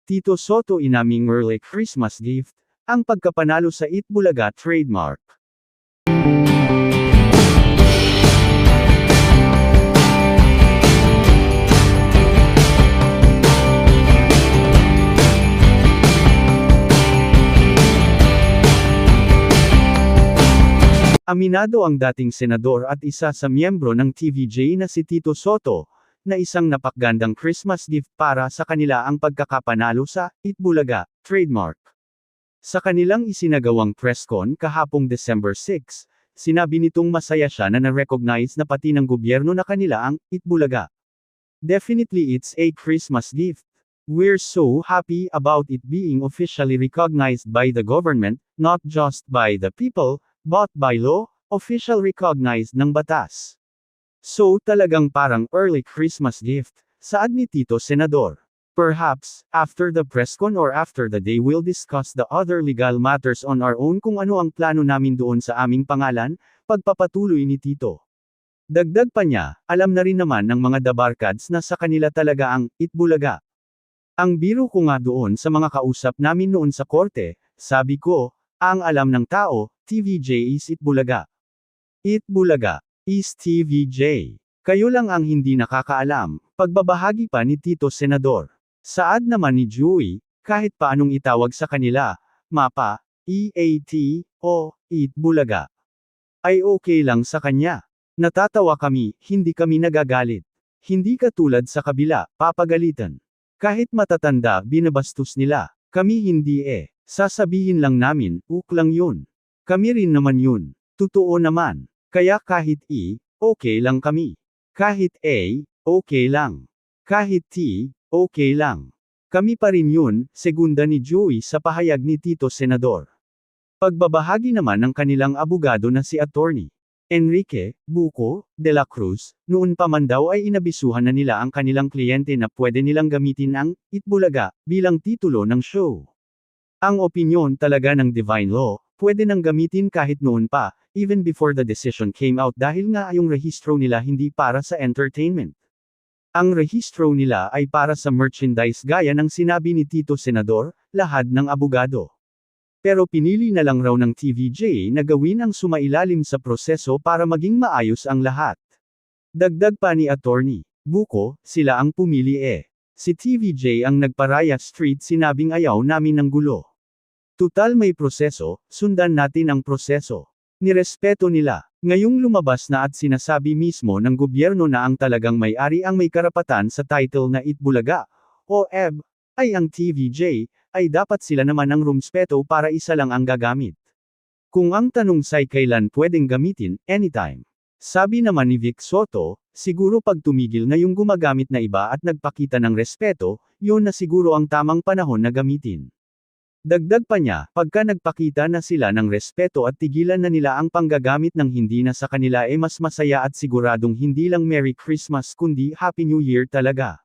Tito Soto inaming early Christmas gift, ang pagkapanalo sa Itbulaga trademark. Aminado ang dating senador at isa sa miyembro ng TVJ na si Tito Soto, na isang napakagandang Christmas gift para sa kanila ang pagkakapanalo sa Itbulaga trademark. Sa kanilang isinagawang presscon kahapong December 6, sinabi nitong masaya siya na na-recognize na pati ng gobyerno na kanila ang Itbulaga. Definitely it's a Christmas gift. We're so happy about it being officially recognized by the government, not just by the people, but by law, official recognized ng batas. So talagang parang early Christmas gift, saad ni Tito Senador. Perhaps, after the presscon or after the day we'll discuss the other legal matters on our own kung ano ang plano namin doon sa aming pangalan, pagpapatuloy ni Tito. Dagdag pa niya, alam na rin naman ng mga dabarkads na sa kanila talaga ang Itbulaga. Ang biro ko nga doon sa mga kausap namin noon sa korte, sabi ko, ang alam ng tao, TVJ is Itbulaga. Itbulaga is TVJ. Kayo lang ang hindi nakakaalam, pagbabahagi pa ni Tito Senador. Saad naman ni Joey, kahit paanong itawag sa kanila, Mapa, EAT, o Itbulaga, ay okay lang sa kanya. Natatawa kami, hindi kami nagagalit. Hindi katulad sa kabila, papagalitan. Kahit matatanda, binabastos nila. Kami hindi Sasabihin lang namin, lang yun. Kami rin naman yun. Totoo naman. Kaya kahit okay lang kami. Kahit okay lang. Kahit okay lang. Kami pa rin yun, segunda ni Joey sa pahayag ni Tito Senador. Pagbabahagi naman ng kanilang abogado na si Attorney Enrique Buko de la Cruz, noon pa man daw ay inabisuhan na nila ang kanilang kliyente na pwede nilang gamitin ang Itbulaga bilang titulo ng show. Ang opinyon talaga ng Divine Law, pwede nang gamitin kahit noon pa, even before the decision came out dahil nga yung rehistro nila hindi para sa entertainment. Ang rehistro nila ay para sa merchandise gaya ng sinabi ni Tito Senador, lahad ng abogado. Pero pinili na lang raw ng TVJ na gawin ang sumailalim sa proseso para maging maayos ang lahat. Dagdag pa ni Attorney Buko, sila ang pumili Si TVJ ang nagparaya street sinabing ayaw namin ng gulo. Tutal may proseso, sundan natin ang proseso. Nirespeto nila. Ngayong lumabas na at sinasabi mismo ng gobyerno na ang talagang may-ari ang may karapatan sa title na Itbulaga, o EB, ay ang TVJ, ay dapat sila naman ang rumspeto para isa lang ang gagamit. Kung ang tanong say kailan pwedeng gamitin, anytime. Sabi naman ni Vic Soto, siguro pag tumigil na yung gumagamit na iba at nagpakita ng respeto, yun na siguro ang tamang panahon na gamitin. Dagdag pa niya, pagka nagpakita na sila ng respeto at tigilan na nila ang panggagamit ng hindi na sa kanila mas masaya at siguradong hindi lang Merry Christmas kundi Happy New Year talaga.